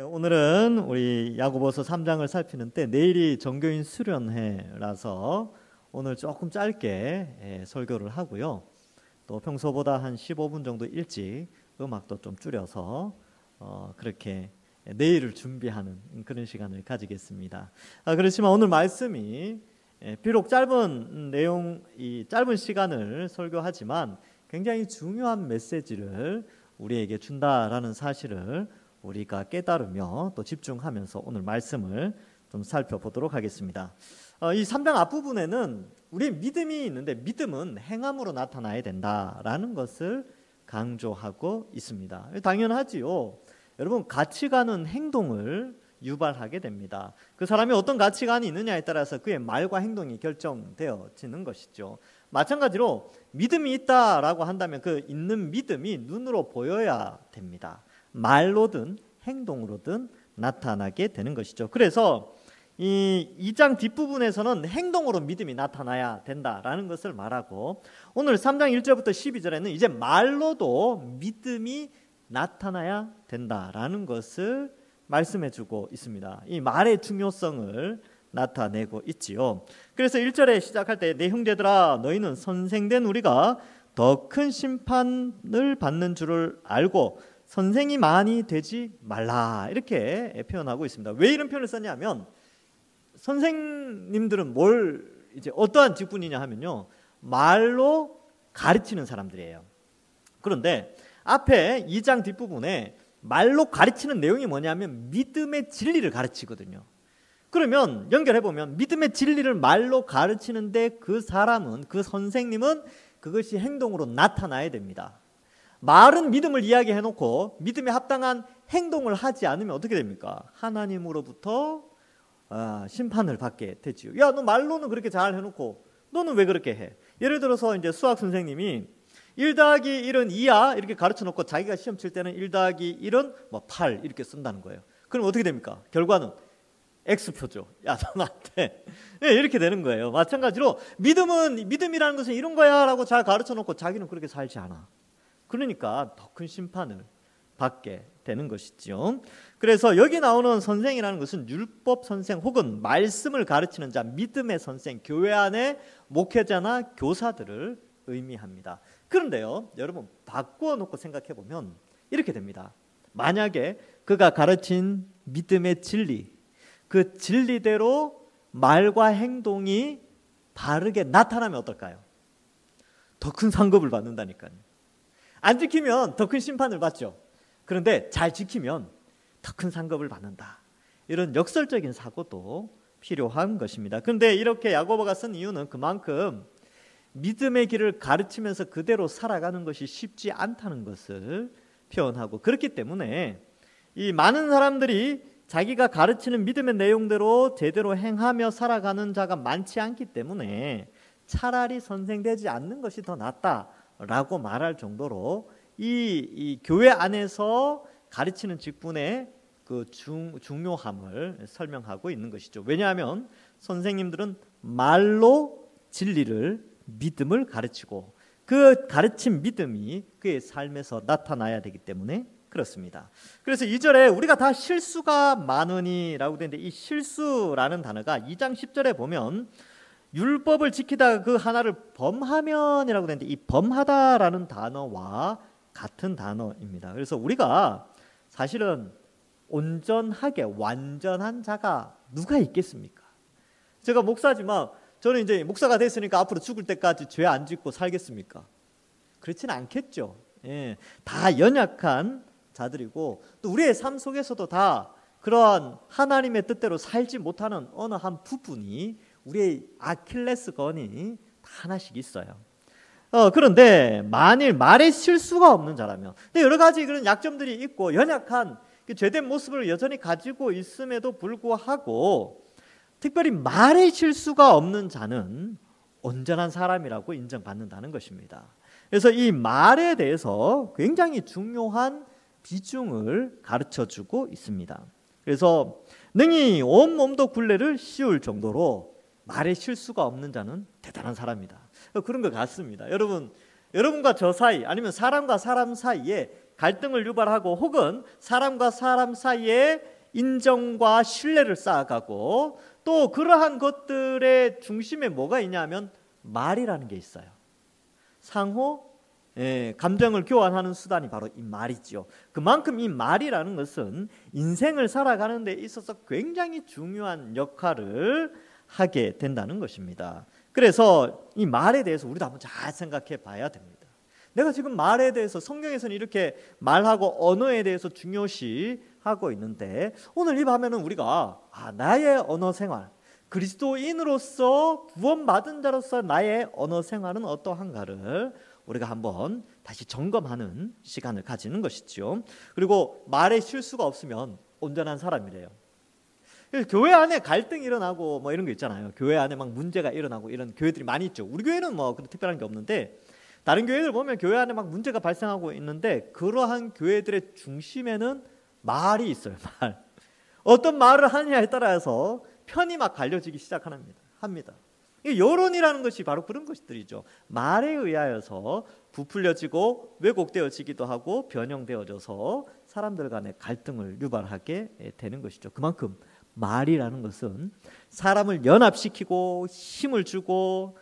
오늘은 우리 야고보서 3장을 살피는 때 내일이 전교인 수련회라서 오늘 조금 짧게 설교를 하고요. 또 평소보다 한 15분 정도 일찍 음악도 좀 줄여서 그렇게 내일을 준비하는 그런 시간을 가지겠습니다. 그렇지만 오늘 말씀이 비록 짧은 내용, 이 짧은 시간을 설교하지만 굉장히 중요한 메시지를 우리에게 준다라는 사실을 우리가 깨달으며 또 집중하면서 오늘 말씀을 좀 살펴보도록 하겠습니다. 이 3장 앞부분에는 우리의 믿음이 있는데 믿음은 행함으로 나타나야 된다라는 것을 강조하고 있습니다. 당연하지요. 여러분, 가치관은 행동을 유발하게 됩니다. 그 사람이 어떤 가치관이 있느냐에 따라서 그의 말과 행동이 결정되어지는 것이죠. 마찬가지로 믿음이 있다라고 한다면 그 있는 믿음이 눈으로 보여야 됩니다. 말로든 행동으로든 나타나게 되는 것이죠. 그래서 이 2장 뒷부분에서는 행동으로 믿음이 나타나야 된다라는 것을 말하고, 오늘 3장 1절부터 12절에는 이제 말로도 믿음이 나타나야 된다라는 것을 말씀해주고 있습니다. 이 말의 중요성을 나타내고 있지요. 그래서 1절에 시작할 때 내 형제들아 너희는 선생된 우리가 더 큰 심판을 받는 줄을 알고 선생이 많이 되지 말라, 이렇게 표현하고 있습니다. 왜 이런 표현을 썼냐면, 선생님들은 이제 어떠한 직분이냐 하면요, 말로 가르치는 사람들이에요. 그런데 앞에 2장 뒷부분에 말로 가르치는 내용이 뭐냐면 믿음의 진리를 가르치거든요. 그러면 연결해보면 믿음의 진리를 말로 가르치는데 그 사람은, 그 선생님은 그것이 행동으로 나타나야 됩니다. 말은 믿음을 이야기해놓고 믿음에 합당한 행동을 하지 않으면 어떻게 됩니까? 하나님으로부터 심판을 받게 되지요. 야, 너 말로는 그렇게 잘 해놓고 너는 왜 그렇게 해? 예를 들어서 이제 수학 선생님이 1 더하기 1은 2야 이렇게 가르쳐놓고 자기가 시험 칠 때는 1 더하기 1은 8 이렇게 쓴다는 거예요. 그럼 어떻게 됩니까? 결과는 X표죠. 야, 너 나한테 이렇게 되는 거예요. 마찬가지로 믿음이라는 것은 이런 거야 라고 잘 가르쳐놓고 자기는 그렇게 살지 않아. 그러니까 더 큰 심판을 받게 되는 것이죠. 그래서 여기 나오는 선생이라는 것은 율법 선생 혹은 말씀을 가르치는 자, 믿음의 선생, 교회 안의 목회자나 교사들을 의미합니다. 그런데요, 여러분, 바꾸어 놓고 생각해 보면 이렇게 됩니다. 만약에 그가 가르친 믿음의 진리, 그 진리대로 말과 행동이 바르게 나타나면 어떨까요? 더 큰 상급을 받는다니까요. 안 지키면 더 큰 심판을 받죠. 그런데 잘 지키면 더 큰 상급을 받는다. 이런 역설적인 사고도 필요한 것입니다. 그런데 이렇게 야고보가 쓴 이유는 그만큼 믿음의 길을 가르치면서 그대로 살아가는 것이 쉽지 않다는 것을 표현하고, 그렇기 때문에 이 많은 사람들이 자기가 가르치는 믿음의 내용대로 제대로 행하며 살아가는 자가 많지 않기 때문에 차라리 선생되지 않는 것이 더 낫다라고 말할 정도로 이 교회 안에서 가르치는 직분의 그 중요함을 설명하고 있는 것이죠. 왜냐하면 선생님들은 말로 진리를, 믿음을 가르치고 그 가르친 믿음이 그의 삶에서 나타나야 되기 때문에 그렇습니다. 그래서 2절에 우리가 다 실수가 많으니라고 되는데, 이 실수라는 단어가 2장 10절에 보면 율법을 지키다가 그 하나를 범하면이라고 되는데, 이 범하다라는 단어와 같은 단어입니다. 그래서 우리가 사실은 온전하게 완전한 자가 누가 있겠습니까? 제가 목사지만 저는 이제 목사가 됐으니까 앞으로 죽을 때까지 죄 안 짓고 살겠습니까? 그렇지는 않겠죠. 예, 다 연약한 자들이고, 또 우리의 삶 속에서도 다 그러한 하나님의 뜻대로 살지 못하는 어느 한 부분이, 우리의 아킬레스건이 다 하나씩 있어요. 그런데 만일 말에 실수가 없는 자라면, 근데 여러 가지 그런 약점들이 있고 연약한 죄된 모습을 여전히 가지고 있음에도 불구하고 특별히 말에 실수가 없는 자는 온전한 사람이라고 인정받는다는 것입니다. 그래서 이 말에 대해서 굉장히 중요한 비중을 가르쳐주고 있습니다. 그래서 능히 온몸도 굴레를 씌울 정도로 말에 실수가 없는 자는 대단한 사람이다. 그런 것 같습니다. 여러분과 저 사이, 아니면 사람과 사람 사이에 갈등을 유발하고 혹은 사람과 사람 사이에 인정과 신뢰를 쌓아가고 또 그러한 것들의 중심에 뭐가 있냐면 말이라는 게 있어요. 상호 감정을 교환하는 수단이 바로 이 말이죠. 그만큼 이 말이라는 것은 인생을 살아가는 데 있어서 굉장히 중요한 역할을 하게 된다는 것입니다. 그래서 이 말에 대해서 우리도 한번 잘 생각해 봐야 됩니다. 내가 지금 말에 대해서 성경에서는 이렇게 말하고 언어에 대해서 중요시하고 있는데 오늘 이 밤에는 우리가 나의 언어 생활, 그리스도인으로서 구원받은 자로서 나의 언어 생활은 어떠한가를 우리가 한번 다시 점검하는 시간을 가지는 것이죠. 그리고 말에 실수가 없으면 온전한 사람이래요. 교회 안에 갈등이 일어나고 뭐 이런 거 있잖아요. 교회 안에 막 문제가 일어나고 이런 교회들이 많이 있죠. 우리 교회는 뭐 특별한 게 없는데 다른 교회들 보면 교회 안에 막 문제가 발생하고 있는데 그러한 교회들의 중심에는 말이 있어요. 말. 어떤 말을 하느냐에 따라서 편이 막 갈려지기 시작합니다. 여론이라는 것이 바로 그런 것들이죠. 말에 의하여서 부풀려지고 왜곡되어지기도 하고 변형되어져서 사람들 간의 갈등을 유발하게 되는 것이죠. 그만큼 말이라는 것은 사람을 연합시키고 힘을 주고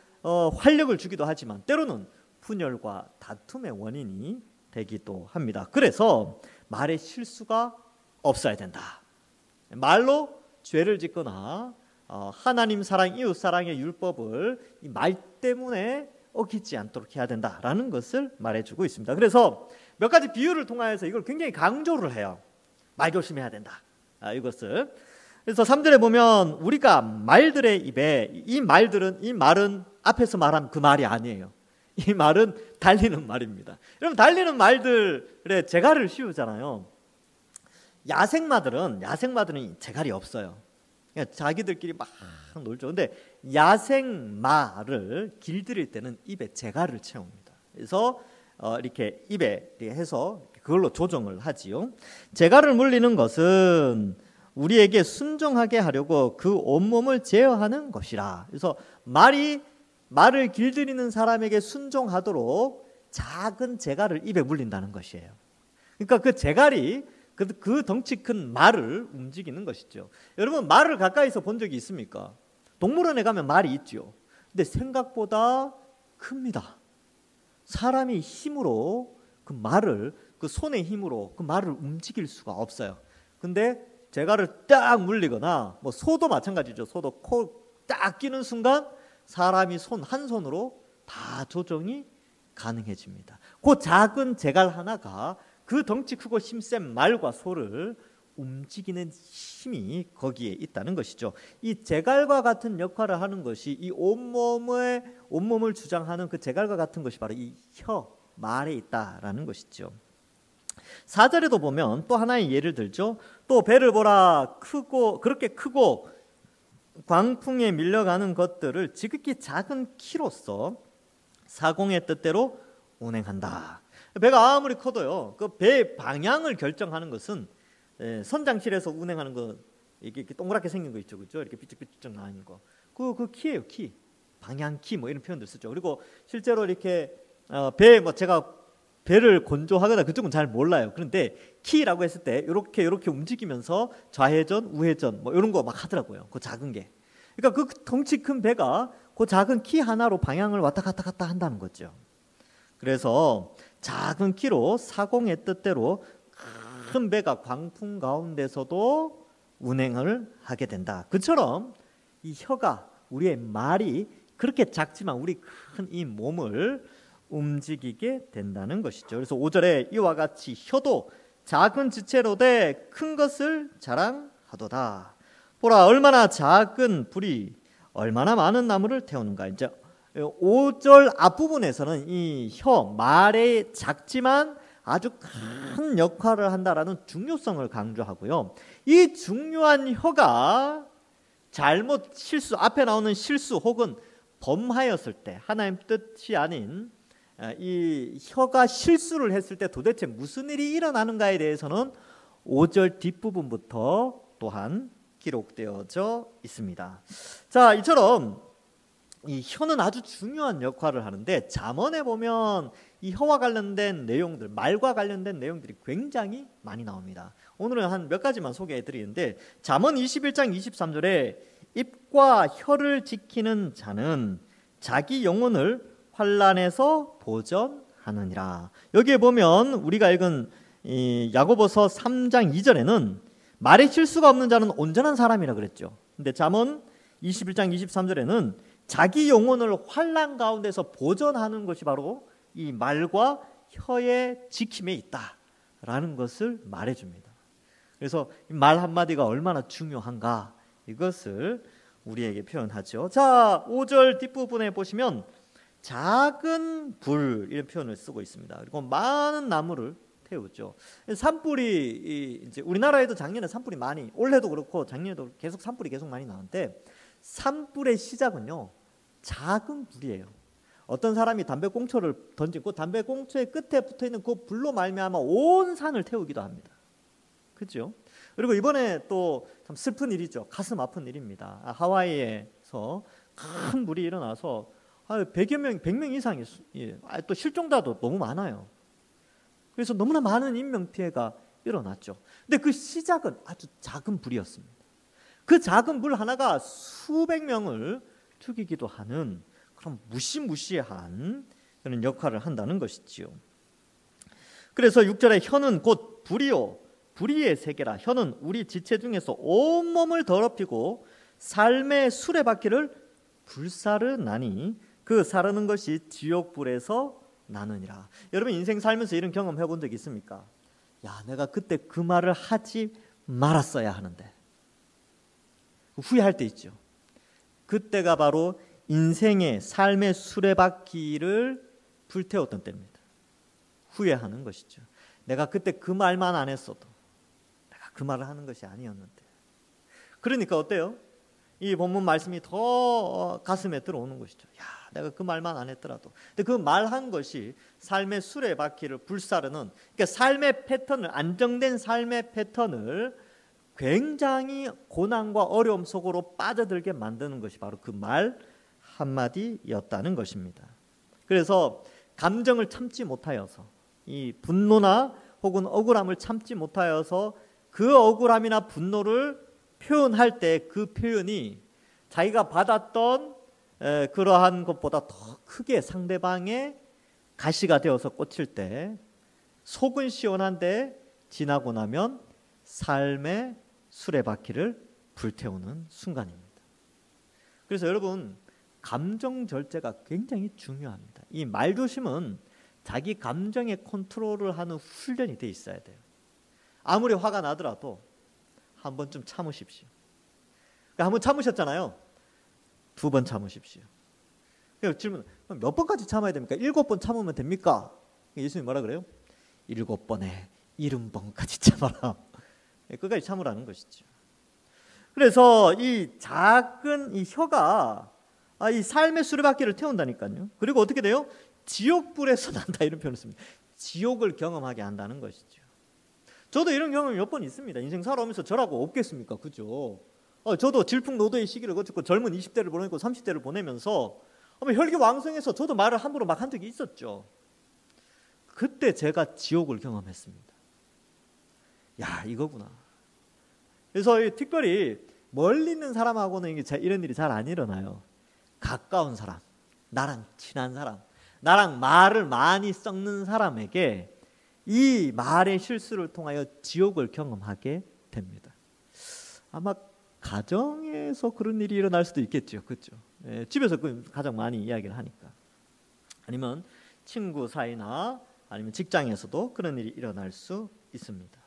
활력을 주기도 하지만 때로는 분열과 다툼의 원인이 되기도 합니다. 그래서 말에 실수가 없어야 된다. 말로 죄를 짓거나 하나님 사랑, 이웃 사랑의 율법을 이 말 때문에 어기지 않도록 해야 된다라는 것을 말해주고 있습니다. 그래서 몇 가지 비유를 통하여서 이걸 굉장히 강조를 해요. 말 조심해야 된다. 이것을. 그래서 3절에 보면 우리가 말들의 입에 이 말은 앞에서 말한 그 말이 아니에요. 이 말은 달리는 말입니다. 여러분 달리는 말들의 재갈을 씌우잖아요. 야생마들은 재갈이 없어요. 그냥 자기들끼리 막 놀죠. 근데 야생마를 길들일 때는 입에 재갈을 채웁니다. 그래서 이렇게 입에 해서 그걸로 조정을 하지요. 재갈을 물리는 것은 우리에게 순종하게 하려고 그 온몸을 제어하는 것이라. 그래서 말을 길들이는 사람에게 순종하도록 작은 재갈을 입에 물린다는 것이에요. 그러니까 그 재갈이 그 덩치 큰 말을 움직이는 것이죠. 여러분 말을 가까이서 본 적이 있습니까? 동물원에 가면 말이 있죠. 근데 생각보다 큽니다. 사람이 힘으로 그 손의 힘으로 그 말을 움직일 수가 없어요. 근데 재갈을 딱 물리거나 뭐 소도 마찬가지죠. 소도 코 딱 끼는 순간 사람이 한 손으로 다 조정이 가능해집니다. 그 작은 재갈 하나가 그 덩치 크고 힘센 말과 소를 움직이는 힘이 거기에 있다는 것이죠. 이 재갈과 같은 역할을 하는 것이 이 온몸을 주장하는 그 재갈과 같은 것이 바로 이 말에 있다라는 것이죠. 4절에도 보면 또 하나의 예를 들죠. 또 배를 보라, 그렇게 크고 광풍에 밀려가는 것들을 지극히 작은 키로서 사공의 뜻대로 운행한다. 배가 아무리 커도요, 그 배의 방향을 결정하는 것은 선장실에서 운행하는 거 이게 동그랗게 생긴 거 있죠, 그렇죠? 이렇게 삐쭉삐쭉 나와 있는 거, 그 키예요, 키, 방향키 뭐 이런 표현들 쓰죠. 그리고 실제로 이렇게 제가 배를 건조하거나 그쪽은 잘 몰라요. 그런데 키라고 했을 때 이렇게 움직이면서 좌회전, 우회전 뭐 이런 거 막 하더라고요. 그 작은 게. 그러니까 그 덩치 큰 배가 그 작은 키 하나로 방향을 왔다 갔다 한다는 거죠. 그래서 작은 키로 사공의 뜻대로 큰 배가 광풍 가운데서도 운행을 하게 된다. 그처럼 이 혀가, 우리의 말이 그렇게 작지만 우리 큰 이 몸을 움직이게 된다는 것이죠. 그래서 5절에 이와 같이 혀도 작은 지체로되 큰 것을 자랑하도다. 보라, 얼마나 작은 불이 얼마나 많은 나무를 태우는가. 이제 5절 앞부분에서는 이 말에 작지만 아주 큰 역할을 한다라는 중요성을 강조하고요. 이 중요한 혀가 앞에 나오는 실수 혹은 범하였을 때, 하나님 뜻이 아닌 이 혀가 실수를 했을 때 도대체 무슨 일이 일어나는가에 대해서는 5절 뒷부분부터 또한 기록되어져 있습니다. 자, 이처럼 이 혀는 아주 중요한 역할을 하는데 잠언에 보면 이 혀와 관련된 내용들, 말과 관련된 내용들이 굉장히 많이 나옵니다. 오늘은 한 몇 가지만 소개해 드리는데, 잠언 21장 23절에 입과 혀를 지키는 자는 자기 영혼을 환난에서 보전하느니라. 여기에 보면 우리가 읽은 이 야고보서 3장 2절에는 말에 실수가 없는 자는 온전한 사람이라 그랬죠. 근데 잠언 21장 23절에는 자기 영혼을 환난 가운데서 보전하는 것이 바로 이 말과 혀의 지킴에 있다라는 것을 말해줍니다. 그래서 말 한마디가 얼마나 중요한가, 이것을 우리에게 표현하죠. 자, 5절 뒷부분에 보시면 작은 불, 이런 표현을 쓰고 있습니다. 그리고 많은 나무를 태우죠. 산불이 이제 우리나라에도 작년에 산불이 많이, 올해도 그렇고 작년에도 계속 산불이 계속 많이 나는데, 산불의 시작은요 작은 불이에요. 어떤 사람이 담배꽁초를 던지고 담배꽁초의 끝에 붙어있는 그 불로 말미암아 온 산을 태우기도 합니다. 그렇죠? 그리고 이번에 또 참 슬픈 일이죠. 가슴 아픈 일입니다. 하와이에서 큰 불이 일어나서 100여 명, 100명 이상이 또 실종자도 너무 많아요. 그래서 너무나 많은 인명피해가 일어났죠. 근데 그 시작은 아주 작은 불이었습니다. 그 작은 불 하나가 수백 명을 죽이기도 하는 그런 무시무시한 그런 역할을 한다는 것이지요. 그래서 6절에 혀는 곧 불이요 불의의 세계라. 혀는 우리 지체 중에서 온몸을 더럽히고 삶의 수레바퀴를 불사르나니 그 사르는 것이 지옥불에서 나느니라. 여러분 인생 살면서 이런 경험 해본 적 있습니까? 야, 내가 그때 그 말을 하지 말았어야 하는데, 후회할 때 있죠. 그때가 바로 인생의 삶의 수레바퀴를 불태웠던 때입니다. 후회하는 것이죠. 내가 그때 그 말만 안 했어도, 내가 그 말을 하는 것이 아니었는데. 그러니까 어때요? 이 본문 말씀이 더 가슴에 들어오는 것이죠. 야, 내가 그 말만 안 했더라도. 근데 그 말한 것이 삶의 수레바퀴를 불사르는, 그러니까 삶의 패턴을, 안정된 삶의 패턴을 굉장히 고난과 어려움 속으로 빠져들게 만드는 것이 바로 그 말 한마디였다는 것입니다. 그래서 감정을 참지 못하여서, 이 분노나 혹은 억울함을 참지 못하여서 그 억울함이나 분노를 표현할 때 그 표현이 자기가 받았던 그러한 것보다 더 크게 상대방의 가시가 되어서 꽂힐 때, 속은 시원한데 지나고 나면 삶의 수레바퀴를 불태우는 순간입니다. 그래서 여러분, 감정 절제가 굉장히 중요합니다. 이 말조심은 자기 감정의 컨트롤을 하는 훈련이 돼 있어야 돼요. 아무리 화가 나더라도 한 번쯤 참으십시오. 그러니까 한 번 참으셨잖아요. 2번 참으십시오. 그러니까 질문, 몇 번까지 참아야 됩니까? 7번 참으면 됩니까? 예수님이 뭐라 그래요? 7번에 70번까지 참아라. 끝까지 참으라는 것이죠. 그래서 이 작은 이 혀가 이 삶의 수레바퀴를 태운다니까요. 그리고 어떻게 돼요? 지옥불에서 난다, 이런 표현을 씁니다. 지옥을 경험하게 한다는 것이죠. 저도 이런 경험이 몇 번 있습니다. 인생 살아오면서 저라고 없겠습니까? 그죠? 저도 질풍노도의 시기를 거쳤고 젊은 20대를 보내고 30대를 보내면서 혈기왕성해서 저도 말을 함부로 막 한 적이 있었죠. 그때 제가 지옥을 경험했습니다. 야, 이거구나. 그래서 특별히 멀리 있는 사람하고는 이런 일이 잘 안 일어나요. 가까운 사람, 나랑 친한 사람, 나랑 말을 많이 섞는 사람에게 이 말의 실수를 통하여 지옥을 경험하게 됩니다. 아마 가정에서 그런 일이 일어날 수도 있겠죠. 그렇죠? 집에서 가장 많이 이야기를 하니까. 아니면 친구 사이나 아니면 직장에서도 그런 일이 일어날 수 있습니다.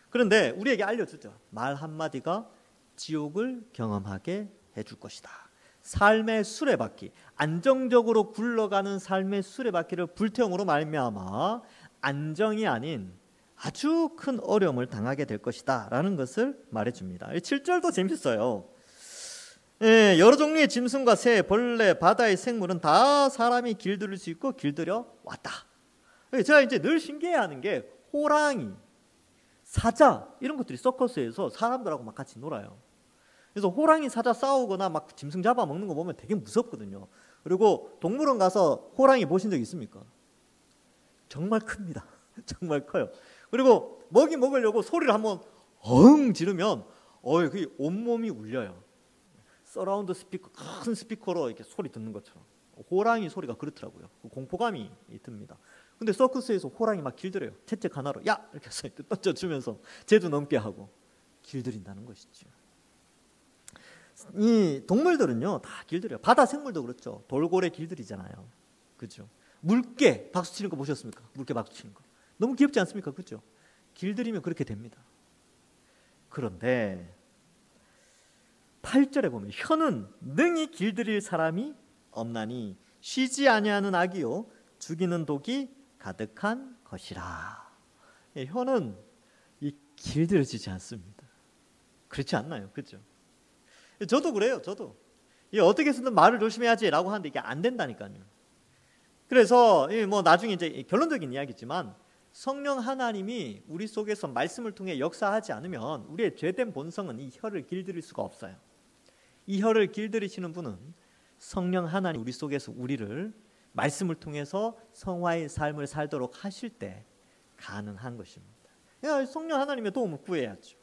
그런데 우리에게 알려주죠. 말 한마디가 지옥을 경험하게 해줄 것이다. 삶의 수레바퀴, 안정적으로 굴러가는 삶의 수레바퀴를 불태움으로 말미암아 안정이 아닌 아주 큰 어려움을 당하게 될 것이다 라는 것을 말해줍니다. 7절도 재밌어요. 여러 종류의 짐승과 새, 벌레, 바다의 생물은 다 사람이 길들일 수 있고 길들여 왔다. 제가 이제 늘 신기해하는 게 호랑이, 사자 이런 것들이 서커스에서 사람들하고 막 같이 놀아요. 그래서 호랑이, 사자 싸우거나 막 짐승 잡아먹는 거 보면 되게 무섭거든요. 그리고 동물원 가서 호랑이 보신 적 있습니까? 정말 큽니다. 정말 커요. 그리고 먹이 먹으려고 소리를 한번 엉 지르면 그 온몸이 울려요. 서라운드 스피커, 큰 스피커로 이렇게 소리 듣는 것처럼. 호랑이 소리가 그렇더라고요. 공포감이 듭니다. 근데 서커스에서 호랑이 막 길들여요. 채찍 하나로 야! 이렇게 해서 던져주면서 제도 넘게 하고 길들인다는 것이죠. 이 동물들은요 다 길들여요. 바다 생물도 그렇죠. 돌고래 길들이잖아요. 그죠? 물개 박수 치는 거 보셨습니까? 물개 박수 치는 거 너무 귀엽지 않습니까? 그죠? 길들이면 그렇게 됩니다. 그런데 8절에 보면 혀는 능히 길들일 사람이 없나니 쉬지 아니하는 악이요 죽이는 독이 가득한 것이라. 혀는 길들여지지 않습니다. 그렇지 않나요? 그죠? 저도 그래요. 저도 어떻게 해서든 말을 조심해야지라고 하는데 이게 안 된다니까요. 그래서 뭐 나중에 이제 결론적인 이야기지만 성령 하나님이 우리 속에서 말씀을 통해 역사하지 않으면 우리의 죄된 본성은 이 혀를 길들일 수가 없어요. 이 혀를 길들이시는 분은 성령 하나님 우리 속에서 우리를 말씀을 통해서 성화의 삶을 살도록 하실 때 가능한 것입니다. 성령 하나님의 도움을 구해야죠.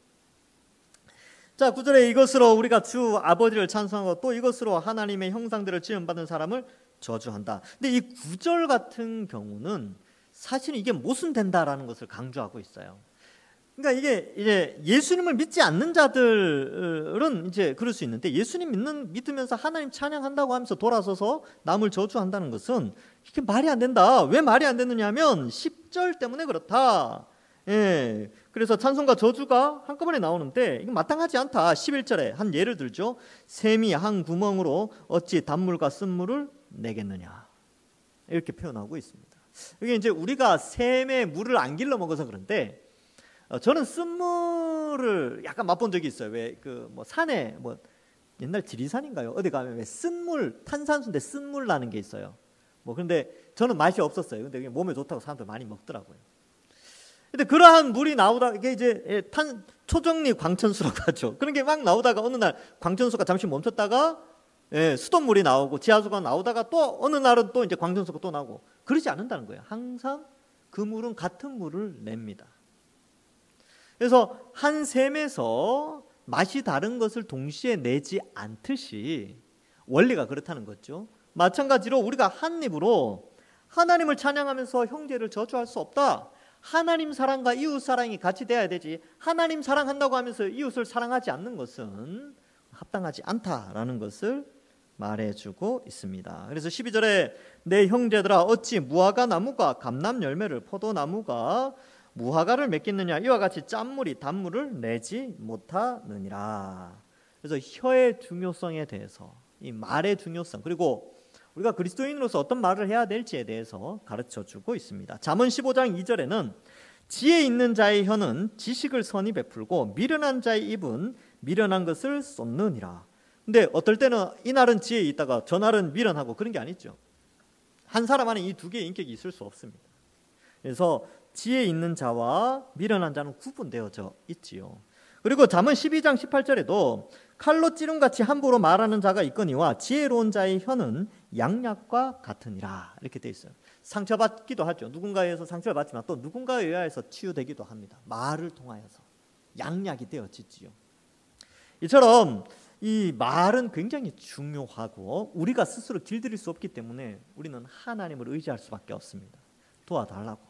자, 9절에 이것으로 우리가 주 아버지를 찬송하고 또 이것으로 하나님의 형상들을 지음받은 사람을 저주한다. 근데 이 9절 같은 경우는 사실은 이게 모순된다라는 것을 강조하고 있어요. 그러니까 이게 이제 예수님을 믿지 않는 자들은 이제 그럴 수 있는데 예수님 믿으면서 하나님 찬양한다고 하면서 돌아서서 남을 저주한다는 것은 이게 말이 안 된다. 왜 말이 안 되느냐면 10절 때문에 그렇다. 예, 그래서 찬송과 저주가 한꺼번에 나오는데 이건 마땅하지 않다. 11절에 한 예를 들죠. 샘이 한 구멍으로 어찌 단물과 쓴물을 내겠느냐 이렇게 표현하고 있습니다. 이게 이제 우리가 샘에 물을 안 길러 먹어서 그런데 저는 쓴물을 약간 맛본 적이 있어요. 왜 그 뭐 산에 뭐 옛날 지리산인가요? 어디 가면 왜 쓴물 탄산수인데 쓴물 나는 게 있어요. 뭐 근데 저는 맛이 없었어요. 근데 몸에 좋다고 사람들 많이 먹더라고요. 근데 그러한 물이 나오다 이게 이제 초정리 광천수라고 하죠. 그런 게 막 나오다가 어느 날 광천수가 잠시 멈췄다가 수돗물이 나오고 지하수가 나오다가 또 어느 날은 또 이제 광천수가 또 나오고 그러지 않는다는 거예요. 항상 그 물은 같은 물을 냅니다. 그래서 한 샘에서 맛이 다른 것을 동시에 내지 않듯이 원리가 그렇다는 거죠. 마찬가지로 우리가 한 입으로 하나님을 찬양하면서 형제를 저주할 수 없다. 하나님 사랑과 이웃 사랑이 같이 돼야 되지. 하나님 사랑한다고 하면서 이웃을 사랑하지 않는 것은 합당하지 않다라는 것을 말해주고 있습니다. 그래서 12절에 내 형제들아 어찌 무화과 나무가 감람 열매를 포도나무가 무화과를 맺겠느냐 이와 같이 짠물이 단물을 내지 못하느니라. 그래서 혀의 중요성에 대해서 이 말의 중요성 그리고 우리가 그리스도인으로서 어떤 말을 해야 될지에 대해서 가르쳐주고 있습니다. 잠언 15장 2절에는 지혜 있는 자의 혀는 지식을 선히 베풀고 미련한 자의 입은 미련한 것을 쏟느니라. 근데 어떨 때는 이날은 지혜 있다가 저날은 미련하고 그런 게 아니죠. 한 사람 안에 이 두 개의 인격이 있을 수 없습니다. 그래서 지혜 있는 자와 미련한 자는 구분되어져 있지요. 그리고 잠언 12장 18절에도 칼로 찌름같이 함부로 말하는 자가 있거니와 지혜로운 자의 혀는 양약과 같으니라 이렇게 돼 있어요. 상처받기도 하죠. 누군가에 의해서 상처를 받지만 또 누군가에 의해서 치유되기도 합니다. 말을 통하여서 양약이 되어지지요. 이처럼 이 말은 굉장히 중요하고 우리가 스스로 길들일 수 없기 때문에 우리는 하나님을 의지할 수밖에 없습니다. 도와달라고.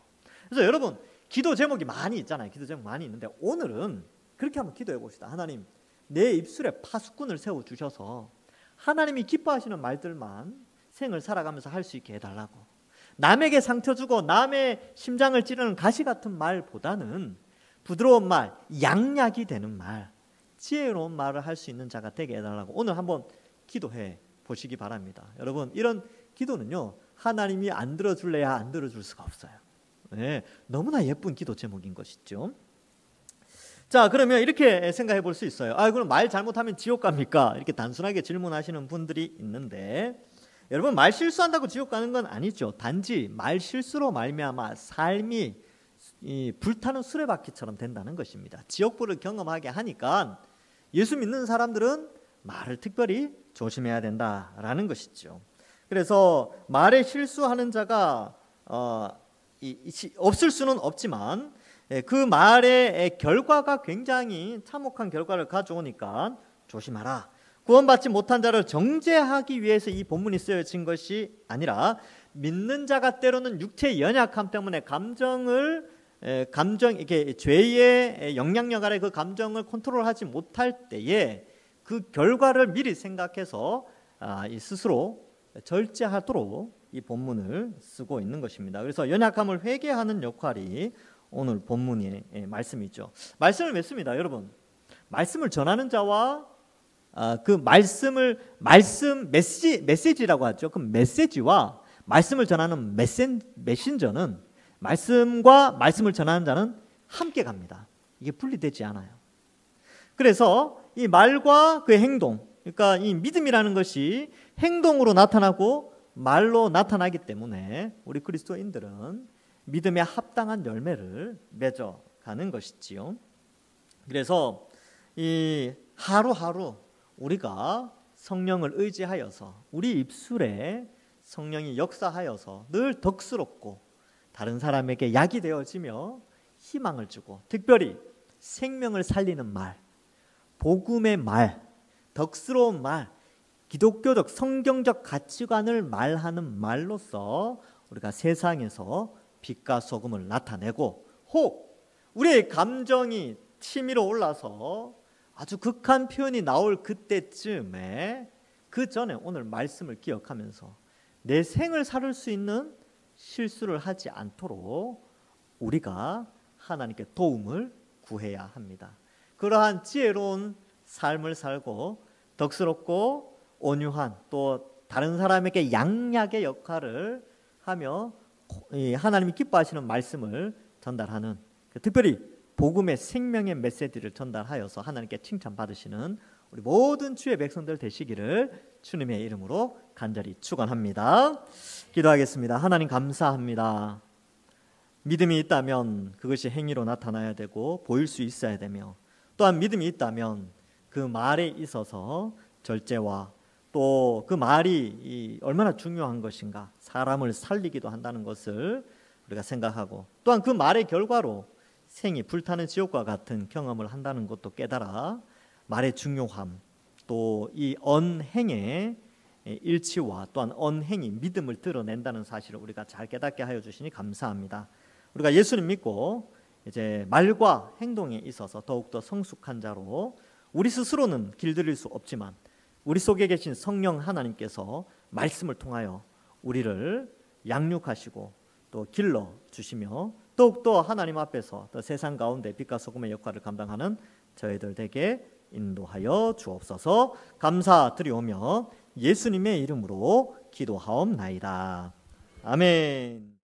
그래서 여러분 기도 제목이 많이 있잖아요. 기도 제목 많이 있는데 오늘은 그렇게 한번 기도해 봅시다. 하나님 내 입술에 파수꾼을 세워주셔서 하나님이 기뻐하시는 말들만 생을 살아가면서 할 수 있게 해달라고. 남에게 상처 주고 남의 심장을 찌르는 가시 같은 말보다는 부드러운 말, 양약이 되는 말, 지혜로운 말을 할 수 있는 자가 되게 해달라고 오늘 한번 기도해 보시기 바랍니다. 여러분 이런 기도는요 하나님이 안 들어줄래야 안 들어줄 수가 없어요. 네, 너무나 예쁜 기도 제목인 것이죠. 자, 그러면 이렇게 생각해 볼 수 있어요. 그럼 말 잘못하면 지옥 갑니까? 이렇게 단순하게 질문하시는 분들이 있는데 여러분 말 실수한다고 지옥 가는 건 아니죠. 단지 말 실수로 말미암아 삶이 이 불타는 수레바퀴처럼 된다는 것입니다. 지옥불을 경험하게 하니까 예수 믿는 사람들은 말을 특별히 조심해야 된다라는 것이죠. 그래서 말에 실수하는 자가 없을 수는 없지만 그 말의 결과가 굉장히 참혹한 결과를 가져오니까 조심하라. 구원받지 못한 자를 정죄하기 위해서 이 본문이 쓰여진 것이 아니라 믿는 자가 때로는 육체의 연약함 때문에 이게 죄의 영향력 아래 그 감정을 컨트롤하지 못할 때에 그 결과를 미리 생각해서 스스로 절제하도록 이 본문을 쓰고 있는 것입니다. 그래서 연약함을 회개하는 역할이 오늘 본문의 말씀이죠. 말씀을 맺습니다, 여러분. 말씀을 전하는 자와 그 메시지라고 하죠. 그 메시지와 말씀을 전하는 메신저는 말씀과 말씀을 전하는 자는 함께 갑니다. 이게 분리되지 않아요. 그래서 이 말과 그 행동, 그러니까 이 믿음이라는 것이 행동으로 나타나고 말로 나타나기 때문에 우리 그리스도인들은 믿음에 합당한 열매를 맺어가는 것이지요. 그래서 이 하루하루 우리가 성령을 의지하여서 우리 입술에 성령이 역사하여서 늘 덕스럽고 다른 사람에게 약이 되어지며 희망을 주고 특별히 생명을 살리는 말, 복음의 말, 덕스러운 말, 기독교적 성경적 가치관을 말하는 말로서 우리가 세상에서 빛과 소금을 나타내고 혹 우리의 감정이 치밀어 올라서 아주 극한 표현이 나올 그때쯤에 그 전에 오늘 말씀을 기억하면서 내 생을 살을 수 있는 실수를 하지 않도록 우리가 하나님께 도움을 구해야 합니다. 그러한 지혜로운 삶을 살고 덕스럽고 온유한 또 다른 사람에게 양약의 역할을 하며 하나님이 기뻐하시는 말씀을 전달하는 특별히 복음의 생명의 메시지를 전달하여서 하나님께 칭찬받으시는 우리 모든 주의 백성들 되시기를 주님의 이름으로 간절히 축원합니다. 기도하겠습니다. 하나님 감사합니다. 믿음이 있다면 그것이 행위로 나타나야 되고 보일 수 있어야 되며 또한 믿음이 있다면 그 말에 있어서 절제와 또 그 말이 얼마나 중요한 것인가, 사람을 살리기도 한다는 것을 우리가 생각하고 또한 그 말의 결과로 생이 불타는 지옥과 같은 경험을 한다는 것도 깨달아 말의 중요함 또 이 언행의 일치와 또한 언행이 믿음을 드러낸다는 사실을 우리가 잘 깨닫게 하여 주시니 감사합니다. 우리가 예수님 믿고 이제 말과 행동에 있어서 더욱더 성숙한 자로 우리 스스로는 길들일 수 없지만 우리 속에 계신 성령 하나님께서 말씀을 통하여 우리를 양육하시고 또 길러 주시며 더욱더 하나님 앞에서 더 세상 가운데 빛과 소금의 역할을 감당하는 저희들 되게 인도하여 주옵소서. 감사드리오며 예수님의 이름으로 기도하옵나이다. 아멘.